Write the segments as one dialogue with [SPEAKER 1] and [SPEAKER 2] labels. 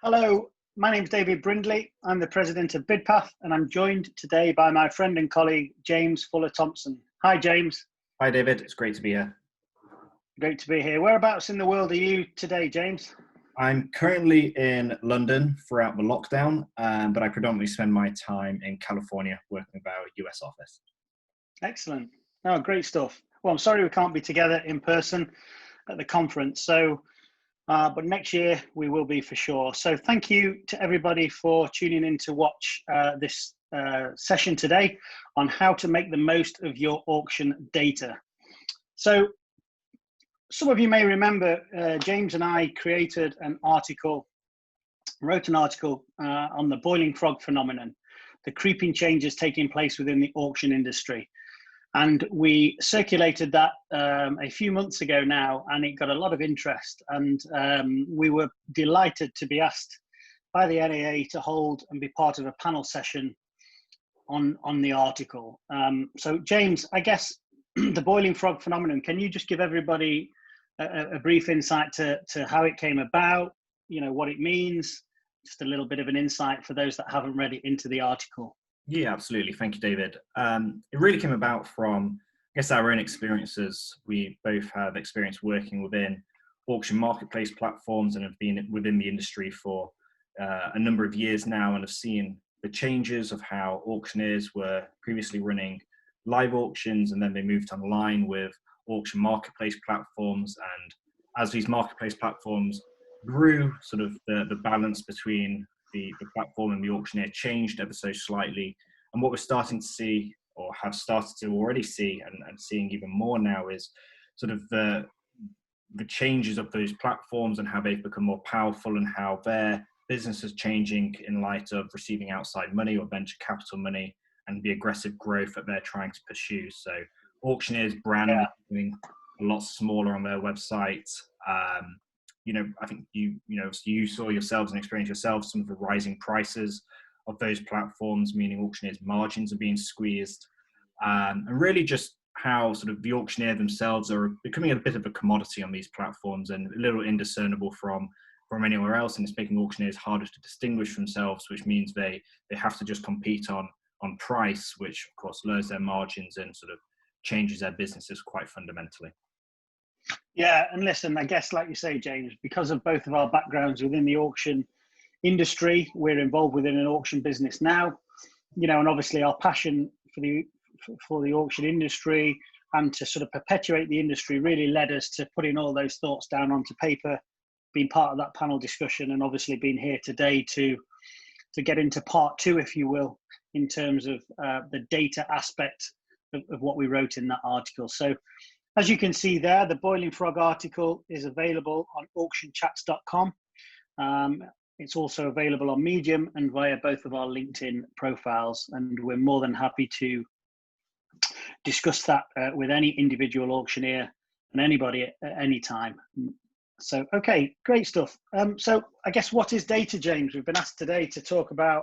[SPEAKER 1] Hello, my name is David Brindley. I'm the president of Bidpath, and I'm joined today by my friend and colleague, James Fuller-Thompson. Hi, James.
[SPEAKER 2] Hi, David. It's great to be here.
[SPEAKER 1] Great to be here. Whereabouts in the world are you today, James?
[SPEAKER 2] I'm currently in London throughout the lockdown, but I predominantly spend my time in California working with our US office.
[SPEAKER 1] Excellent. Oh, great stuff. Well, I'm sorry we can't be together in person at the conference. But next year we will be for sure. So thank you to everybody for tuning in to watch this session today on how to make the most of your auction data. So some of you may remember James and I wrote an article on the boiling frog phenomenon, the creeping changes taking place within the auction industry. And we circulated that a few months ago now, and it got a lot of interest. And we were delighted to be asked by the NAA to hold and be part of a panel session on the article. So James, I guess the boiling frog phenomenon, can you just give everybody a brief insight to how it came about, what it means, just a little bit of an insight for those that haven't read it into the article?
[SPEAKER 2] Yeah, absolutely. Thank you, David. It really came about from, I guess, our own experiences. We both have experience working within auction marketplace platforms and have been within the industry for a number of years now, and have seen the changes of how auctioneers were previously running live auctions, and then they moved online with auction marketplace platforms. And as these marketplace platforms grew, sort of the balance between the platform and the auctioneer changed ever so slightly. And what we're starting to see, or have started to already see, and seeing even more now, is sort of the changes of those platforms and how they've become more powerful, and how their business is changing in light of receiving outside money or venture capital money, and the aggressive growth that they're trying to pursue. So auctioneers' brand is becoming a lot smaller on their websites. I think you saw yourselves and experienced yourselves some of the rising prices of those platforms, meaning auctioneers' margins are being squeezed, and really just how sort of the auctioneer themselves are becoming a bit of a commodity on these platforms and a little indiscernible from anywhere else, and it's making auctioneers harder to distinguish themselves, which means they have to just compete on price, which of course lowers their margins and sort of changes their businesses quite fundamentally.
[SPEAKER 1] Yeah, and listen, I guess, like you say, James, because of both of our backgrounds within the auction industry, we're involved within an auction business now, and obviously our passion for the auction industry and to sort of perpetuate the industry really led us to putting all those thoughts down onto paper, being part of that panel discussion, and obviously being here today to get into part two, if you will, in terms of the data aspect of what we wrote in that article. So as you can see there, the Boiling Frog article is available on auctionchats.com. It's also available on Medium and via both of our LinkedIn profiles. And we're more than happy to discuss that with any individual auctioneer and anybody at any time. So, okay, great stuff. So I guess, what is data, James? We've been asked today to talk about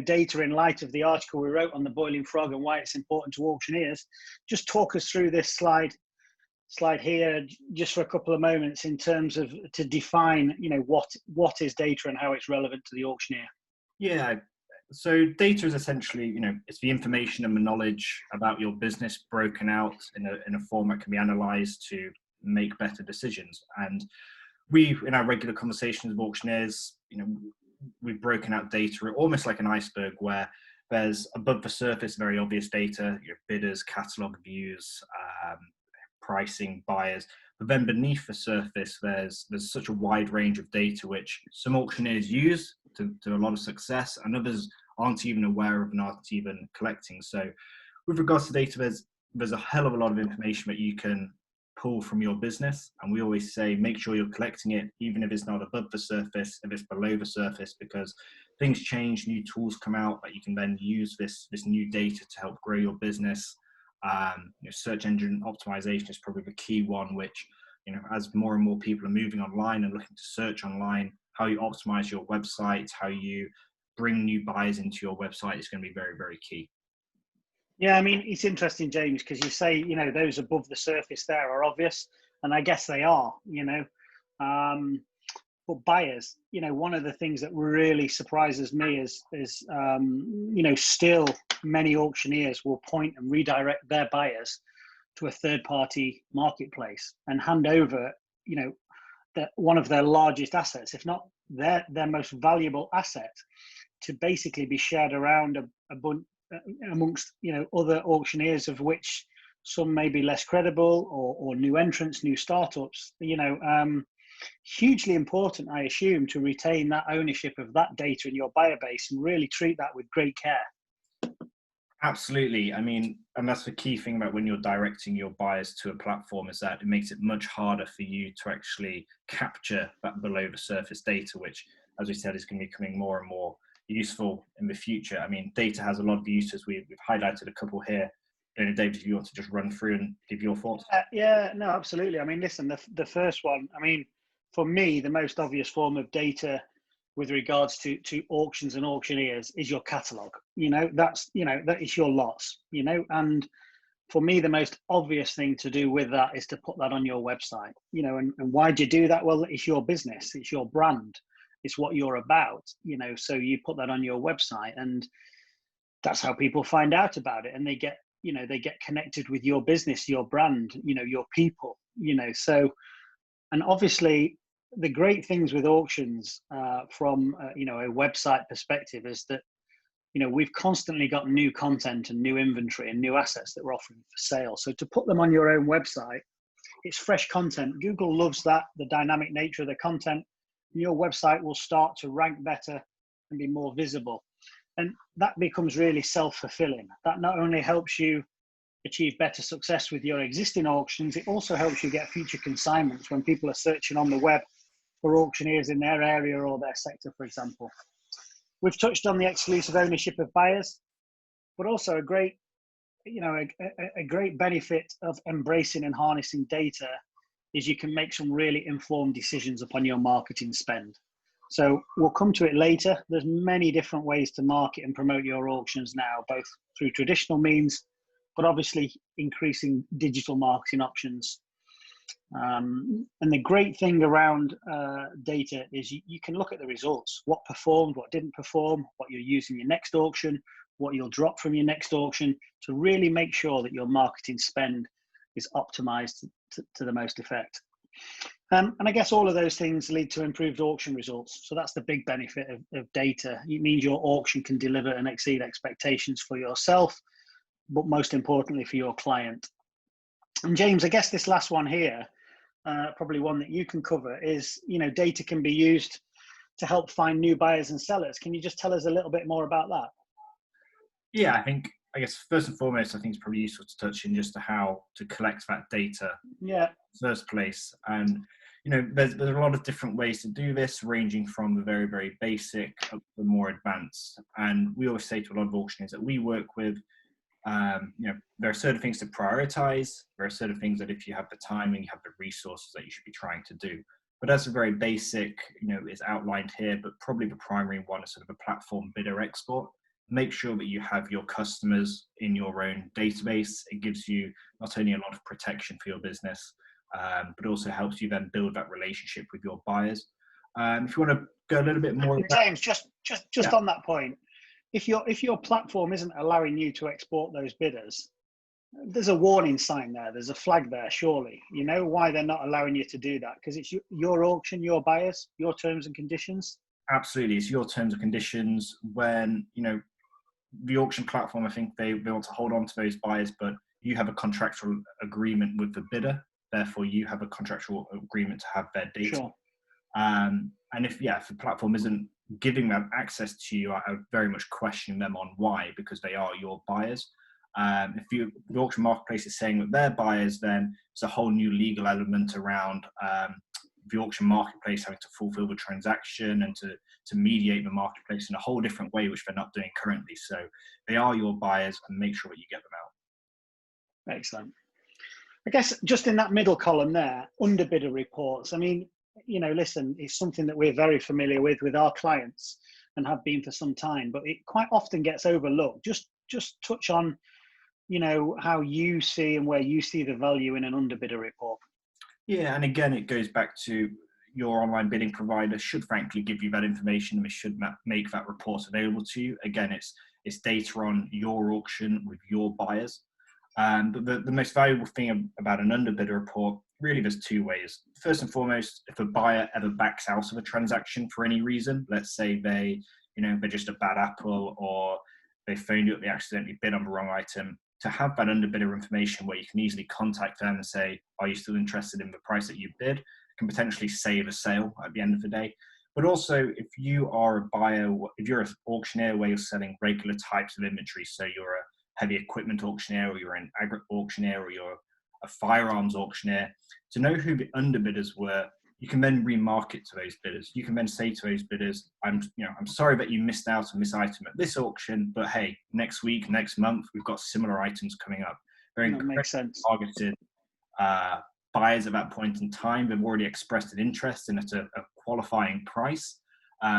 [SPEAKER 1] data in light of the article we wrote on the boiling frog and why it's important to auctioneers. Just talk us through this slide here just for a couple of moments in terms of to define what is data and how it's relevant to the auctioneer.
[SPEAKER 2] Yeah, so data is essentially it's the information and the knowledge about your business broken out in a form that can be analyzed to make better decisions. And we, in our regular conversations with auctioneers, we've broken out data almost like an iceberg, where there's above the surface very obvious data, your bidders, catalog views, pricing, buyers. But then beneath the surface, there's such a wide range of data which some auctioneers use to a lot of success, and others aren't even aware of and aren't even collecting. So with regards to data, there's a hell of a lot of information that you can pull from your business, and we always say make sure you're collecting it, even if it's not above the surface, if it's below the surface, because things change, new tools come out that you can then use this new data to help grow your business. Search engine optimization is probably the key one, which as more and more people are moving online and looking to search online, how you optimize your website, how you bring new buyers into your website is going to be very, very key.
[SPEAKER 1] Yeah, I mean, it's interesting, James, because you say, those above the surface there are obvious, and I guess they are, But buyers, one of the things that really surprises me is still many auctioneers will point and redirect their buyers to a third-party marketplace and hand over, one of their largest assets, if not their most valuable asset, to basically be shared around amongst other auctioneers, of which some may be less credible or new entrants, new startups. Hugely important, I assume, to retain that ownership of that data in your buyer base and really treat that with great care.
[SPEAKER 2] Absolutely. I mean, and that's the key thing about when you're directing your buyers to a platform, is that it makes it much harder for you to actually capture that below the surface data, which, as we said, is going to be becoming more and more useful in the future. I mean, data has a lot of uses. We've highlighted a couple here. David, if you want to just run through and give your thoughts.
[SPEAKER 1] Yeah, no, absolutely. I mean, listen, the first one, I mean, for me, the most obvious form of data with regards to auctions and auctioneers is your catalogue. That is your lots, and for me, the most obvious thing to do with that is to put that on your website, and why do you do that? Well, it's your business, it's your brand, it's what you're about, so you put that on your website, and that's how people find out about it, and they get connected with your business, your brand, your people, so. And obviously, the great things with auctions from a website perspective is that we've constantly got new content and new inventory and new assets that we're offering for sale. So to put them on your own website, it's fresh content. Google loves that, the dynamic nature of the content. Your website will start to rank better and be more visible, and that becomes really self-fulfilling. That not only helps you achieve better success with your existing auctions, it also helps you get future consignments when people are searching on the web for auctioneers in their area or their sector, for example. We've touched on the exclusive ownership of buyers, but also a great benefit of embracing and harnessing data is you can make some really informed decisions upon your marketing spend. So we'll come to it later. There's many different ways to market and promote your auctions now, both through traditional means, but obviously increasing digital marketing options. And the great thing around data is you can look at the results, what performed, what didn't perform, what you'll use in your next auction, what you'll drop from your next auction, to really make sure that your marketing spend is optimized to the most effect. And I guess all of those things lead to improved auction results. So that's the big benefit of data. It means your auction can deliver and exceed expectations for yourself, but most importantly for your client. And James, I guess this last one here, probably one that you can cover, is, data can be used to help find new buyers and sellers. Can you just tell us a little bit more about that?
[SPEAKER 2] Yeah, I guess first and foremost, I think it's probably useful to touch in just how to collect that data in the first place. And, there's a lot of different ways to do this, ranging from the very, very basic up to the more advanced. And we always say to a lot of auctioneers that we work with, there are certain things to prioritize. There are certain things that if you have the time and you have the resources that you should be trying to do. But that's a very basic, is outlined here, but probably the primary one is sort of a platform bidder export. Make sure that you have your customers in your own database. It gives you not only a lot of protection for your business, but also helps you then build that relationship with your buyers. If you want to go a little bit more,
[SPEAKER 1] James, just on that point, if your platform isn't allowing you to export those bidders, there's a warning sign there. There's a flag there, surely. You know why they're not allowing you to do that? Because it's your auction, your buyers, your terms and conditions.
[SPEAKER 2] Absolutely, it's your terms and conditions. When the auction platform, I think they want to hold on to those buyers, but you have a contractual agreement with the bidder. Therefore, you have a contractual agreement to have their data.
[SPEAKER 1] Sure.
[SPEAKER 2] And if the platform isn't giving them access to you, I would very much question them on why, because they are your buyers. If the auction marketplace is saying that they're buyers, then it's a whole new legal element around the auction marketplace having to fulfill the transaction and to mediate the marketplace in a whole different way, which they're not doing currently. So they are your buyers, and make sure that you get them out.
[SPEAKER 1] Excellent. I guess just in that middle column there, underbidder reports. I mean, listen, it's something that we're very familiar with our clients and have been for some time, but it quite often gets overlooked. Just touch on, how you see and where you see the value in an underbidder report.
[SPEAKER 2] Yeah, and again, it goes back to, your online bidding provider should frankly give you that information, and they should make that report available to you. Again, it's data on your auction with your buyers. But the most valuable thing about an underbidder report, really there's two ways. First and foremost, if a buyer ever backs out of a transaction for any reason, let's say they're just a bad apple, or they phoned you up, they accidentally bid on the wrong item, to have that underbidder information where you can easily contact them and say, are you still interested in the price that you bid, can potentially save a sale at the end of the day. But also, if you are a buyer, if you're an auctioneer where you're selling regular types of inventory, so you're a heavy equipment auctioneer, or you're an agri auctioneer, or you're a firearms auctioneer, to know who the underbidders were, you can then remarket to those bidders. You can then say to those bidders, I'm sorry that you missed out on this item at this auction, but hey, next week, next month, we've got similar items coming up. Very
[SPEAKER 1] makes sense.
[SPEAKER 2] Targeted buyers at that point in time. They've already expressed an interest in at a qualifying price.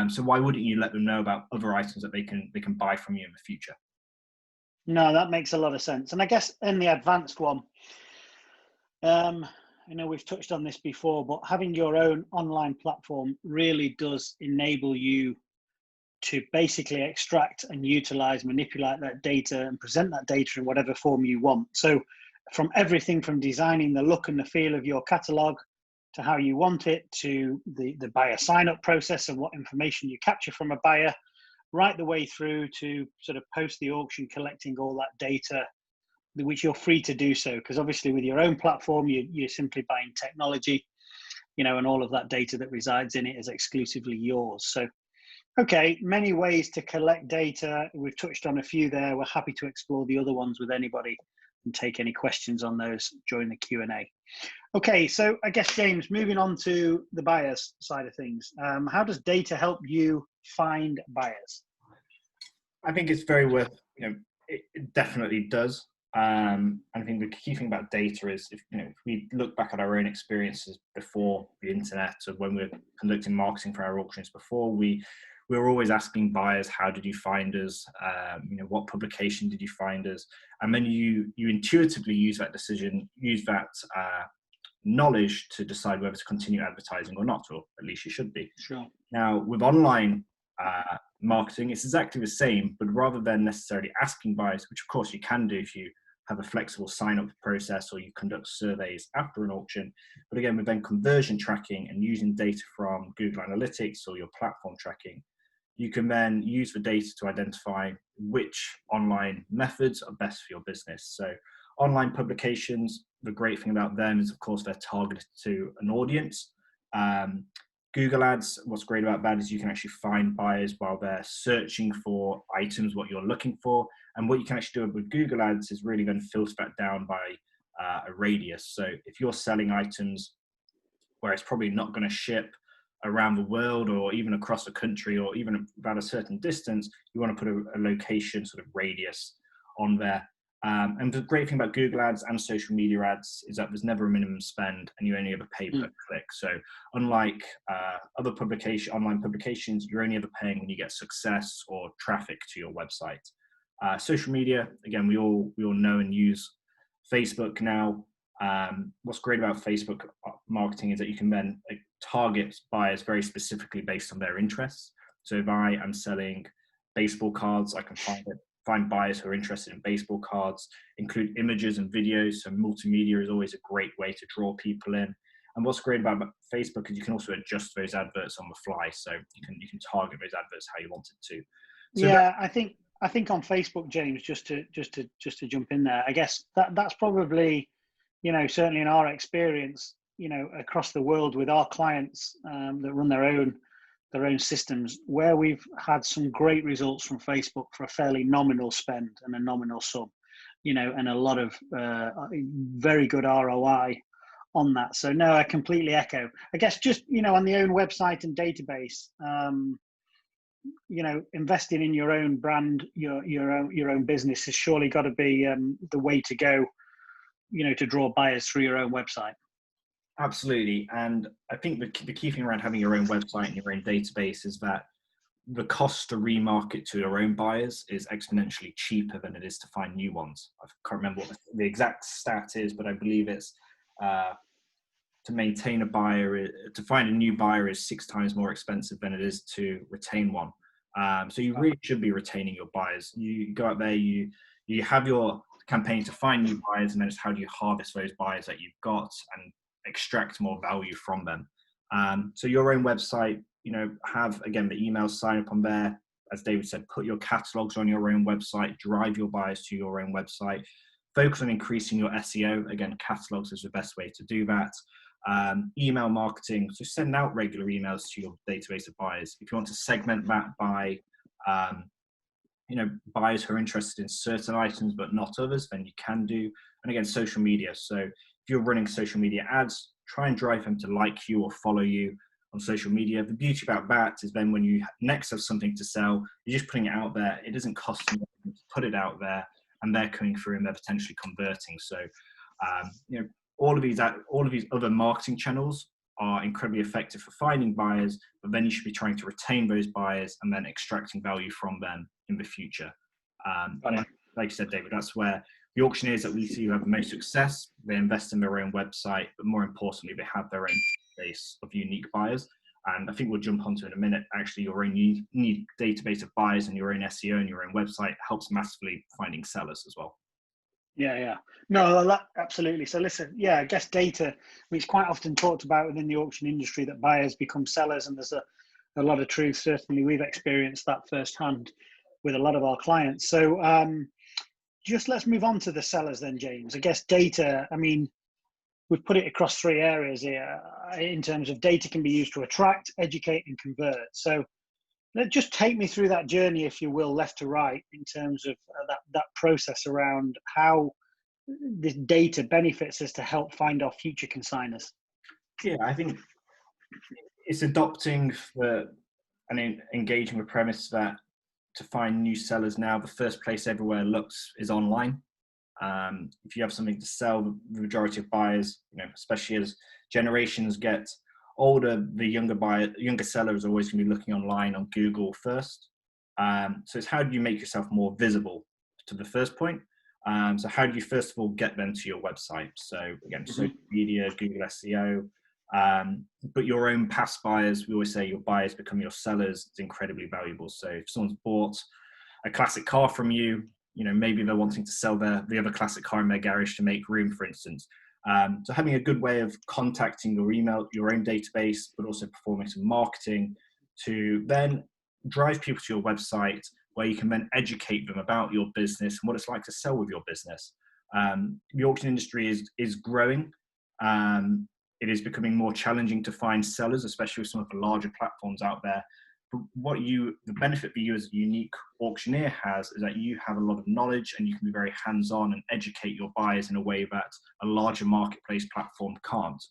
[SPEAKER 2] So why wouldn't you let them know about other items that they can buy from you in the future?
[SPEAKER 1] No, that makes a lot of sense. And I guess in the advanced one, I know we've touched on this before, but having your own online platform really does enable you to basically extract and utilize, manipulate that data and present that data in whatever form you want. So from everything from designing the look and the feel of your catalog to how you want it, to the buyer sign-up process and what information you capture from a buyer, right the way through to sort of post the auction, collecting all that data, which you're free to do so, because obviously with your own platform, you're simply buying technology, and all of that data that resides in it is exclusively yours. So, okay, many ways to collect data. We've touched on a few there. We're happy to explore the other ones with anybody and take any questions on those during the Q&A. Okay, so I guess, James, moving on to the buyers side of things, how does data help you find buyers?
[SPEAKER 2] I think it's very worth, it definitely does. I think the key thing about data is, if we look back at our own experiences before the internet, or when we were conducting marketing for our auctions before, we were always asking buyers, how did you find us? What publication did you find us? And then you intuitively use that knowledge to decide whether to continue advertising or not, or at least you should be.
[SPEAKER 1] Sure.
[SPEAKER 2] Now, with online marketing, it's exactly the same, but rather than necessarily asking buyers, which of course you can do if you have a flexible sign-up process or you conduct surveys after an auction, but again, with then conversion tracking and using data from Google Analytics or your platform tracking, you can then use the data to identify which online methods are best for your business. So online publications, the great thing about them is, of course, they're targeted to an audience. Google Ads, what's great about that is you can actually find buyers while they're searching for items, what you're looking for. And what you can actually do with Google Ads is really then filter that down by a radius. So if you're selling items where it's probably not going to ship around the world or even across the country or even about a certain distance, you want to put a location sort of radius on there. And the great thing about Google Ads and social media ads is that there's never a minimum spend and you only ever pay per click. So unlike other online publications, you're only ever paying when you get success or traffic to your website. Social media, again, we all know and use Facebook now. What's great about Facebook marketing is that you can then target buyers very specifically based on their interests. So if I am selling baseball cards, I can find buyers who are interested in baseball cards, include images and videos. So multimedia is always a great way to draw people in. And what's great about Facebook is you can also adjust those adverts on the fly. So you can target those adverts how you want it to. So
[SPEAKER 1] yeah, I think on Facebook, James, just to jump in there, I guess that's probably, certainly in our experience, across the world with our clients that run their own systems, where we've had some great results from Facebook for a fairly nominal spend and a nominal sum, and a lot of very good ROI on that. So no, I completely echo. I guess just, on the own website and database, investing in your own brand, your own business has surely got to be the way to go, to draw buyers through your own website.
[SPEAKER 2] Absolutely. And I think the key thing around having your own website and your own database is that the cost to remarket to your own buyers is exponentially cheaper than it is to find new ones. I can't remember what the exact stat is, but I believe it's to maintain a buyer, to find a new buyer is 6 times more expensive than it is to retain one. So you really should be retaining your buyers. You go out there, you have your campaign to find new buyers, and then it's how do you harvest those buyers that you've got and extract more value from them. So your own website, have, again, the email sign up on there. As David said, put your catalogs on your own website, drive your buyers to your own website, focus on increasing your SEO. Again, catalogs is the best way to do that. Email marketing, so send out regular emails to your database of buyers. If you want to segment that by, buyers who are interested in certain items but not others, then you can do. And again, social media. So if you're running social media ads, try and drive them to like you or follow you on social media. The beauty about that is then when you next have something to sell, you're just putting it out there. It doesn't cost them to put it out there, and they're coming through and they're potentially converting. So, all of these other marketing channels are incredibly effective for finding buyers, but then you should be trying to retain those buyers and then extracting value from them in the future. And like you said, David, that's where the auctioneers that we see who have the most success, they invest in their own website, but more importantly, they have their own base of unique buyers. And I think we'll jump onto in a minute. Actually, your own unique database of buyers and your own SEO and your own website helps massively finding sellers as well.
[SPEAKER 1] Yeah. No, absolutely. So listen, I guess data, it's quite often talked about within the auction industry that buyers become sellers, and there's a lot of truth. Certainly, we've experienced that firsthand with a lot of our clients. So just let's move on to the sellers then, James. I guess data, we've put it across 3 areas here in terms of data can be used to attract, educate, and convert. So just take me through that journey, if you will, left to right, in terms of that process around how this data benefits us to help find our future consigners.
[SPEAKER 2] Yeah, I think it's adopting and engaging the premise that to find new sellers now, the first place everywhere looks is online. If you have something to sell, the majority of buyers, especially as generations get older, the younger seller is always going to be looking online on Google first. So it's how do you make yourself more visible to the first point? So how do you first of all get them to your website? So again, social media, Google SEO, but your own past buyers, we always say your buyers become your sellers. It's incredibly valuable. So if someone's bought a classic car from you, maybe they're wanting to sell the other classic car in their garage to make room, for instance. So having a good way of contacting your own database, but also performing some marketing to then drive people to your website, where you can then educate them about your business and what it's like to sell with your business. The auction industry is growing. It is becoming more challenging to find sellers, especially with some of the larger platforms out there. But the benefit for you as a unique auctioneer is that you have a lot of knowledge and you can be very hands-on and educate your buyers in a way that a larger marketplace platform can't.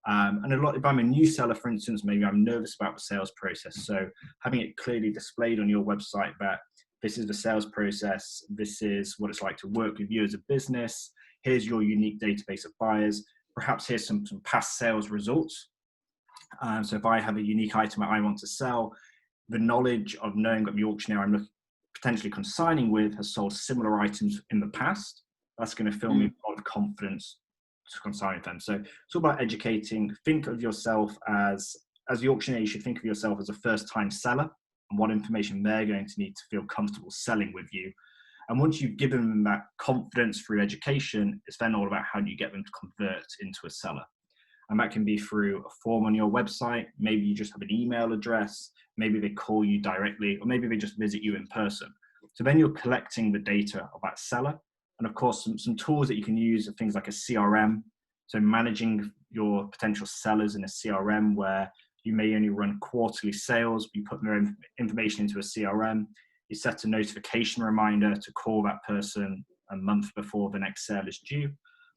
[SPEAKER 2] And if I'm a new seller, for instance, maybe I'm nervous about the sales process. So having it clearly displayed on your website that this is the sales process, this is what it's like to work with you as a business, here's your unique database of buyers, perhaps here's some past sales results. So if I have a unique item that I want to sell, the knowledge of knowing that the auctioneer I'm potentially consigning with has sold similar items in the past, that's going to fill me with a lot of confidence to consign with them. So it's all about educating. Think of yourself as the auctioneer, you should think of yourself as a first-time seller and what information they're going to need to feel comfortable selling with you. And once you've given them that confidence through education, it's then all about how do you get them to convert into a seller. And that can be through a form on your website. Maybe you just have an email address. Maybe they call you directly, or maybe they just visit you in person. So then you're collecting the data of that seller. And of course, some tools that you can use are things like a CRM. So managing your potential sellers in a CRM where you may only run quarterly sales, you put their information into a CRM, you set a notification reminder to call that person a month before the next sale is due.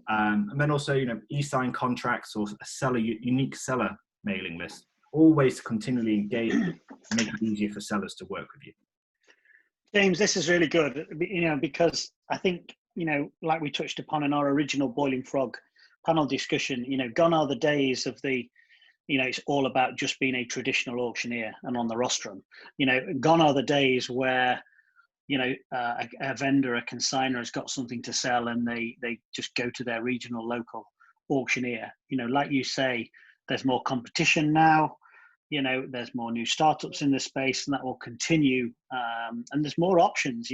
[SPEAKER 2] And then also, e-sign contracts or a unique seller mailing list, all ways to continually engage and make it easier for sellers to work with you.
[SPEAKER 1] James, this is really good, because I think, like we touched upon in our original Boiling Frog panel discussion, gone are the days of it's all about just being a traditional auctioneer and on the rostrum. Gone are the days where a vendor, a consignor has got something to sell and they just go to their regional local auctioneer. Like you say, there's more competition now. There's more new startups in the space, and that will continue. And there's more options,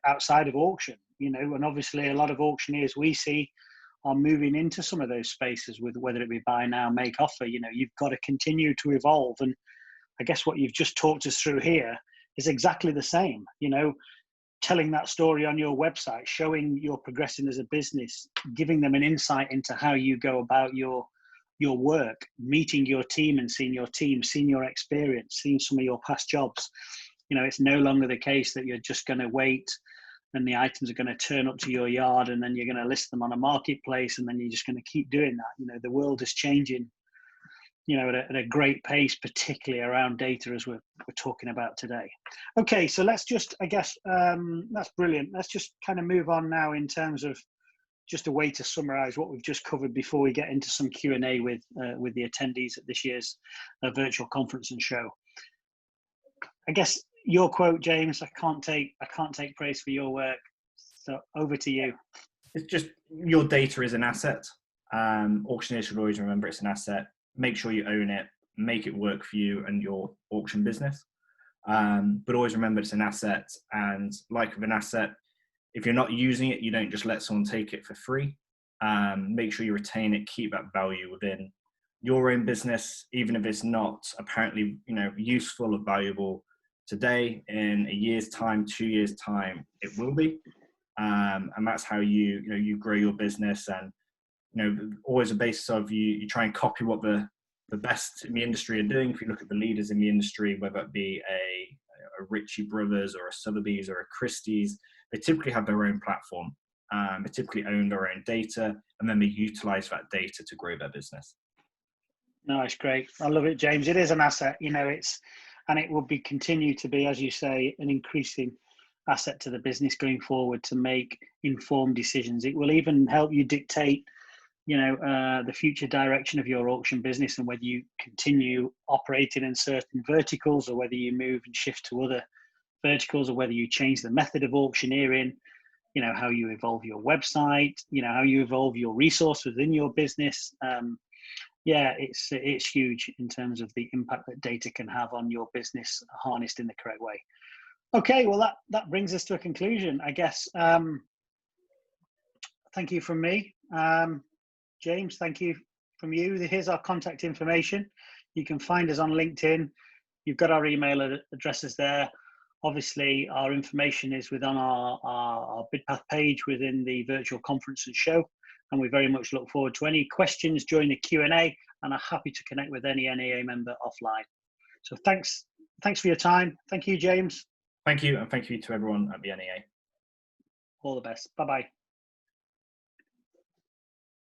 [SPEAKER 1] outside of auction, and obviously a lot of auctioneers we see are moving into some of those spaces with whether it be buy now, make offer. You've got to continue to evolve. And I guess what you've just talked us through here is exactly the same, telling that story on your website, showing you're progressing as a business, giving them an insight into how you go about your work, meeting your team and seeing your team, seeing your experience, seeing some of your past jobs. It's no longer the case that you're just going to wait and the items are going to turn up to your yard and then you're going to list them on a marketplace and then you're just going to keep doing that. The world is changing, at a great pace, particularly around data, as we're talking about today. Okay, so let's just, I guess, that's brilliant. Let's just kind of move on now in terms of just a way to summarize what we've just covered before we get into some Q&A with the attendees at this year's virtual conference and show. I guess your quote, James, I can't take praise for your work. So over to you.
[SPEAKER 2] It's just, your data is an asset. Auctioneers should always remember it's an asset. Make sure you own it, make it work for you and your auction business. But always remember it's an asset, and like with an asset, if you're not using it, you don't just let someone take it for free. Make sure you retain it, keep that value within your own business, even if it's not apparently, useful or valuable today. In a year's time, 2 years' time, it will be. And that's how you grow your business. And always a basis of you try and copy what the best in the industry are doing. If you look at the leaders in the industry, whether it be a Ritchie Brothers or a Sotheby's or a Christie's, they typically have their own platform. They typically own their own data, and then they utilize that data to grow their business.
[SPEAKER 1] No, it's great. I love it, James. It is an asset, and it will continue to be, as you say, an increasing asset to the business going forward to make informed decisions. It will even help you dictate the future direction of your auction business and whether you continue operating in certain verticals or whether you move and shift to other verticals, or whether you change the method of auctioneering, how you evolve your website, how you evolve your resource within your business. It's huge in terms of the impact that data can have on your business harnessed in the correct way. Okay, well, that brings us to a conclusion, I guess. Thank you from me. James, thank you from you. Here's our contact information. You can find us on LinkedIn. You've got our email addresses there. Obviously, our information is within our Bidpath page within the virtual conference and show. And we very much look forward to any questions during the Q&A, and are happy to connect with any NAA member offline. So thanks for your time. Thank you, James.
[SPEAKER 2] Thank you, and thank you to everyone at the NAA.
[SPEAKER 1] All the best. Bye-bye.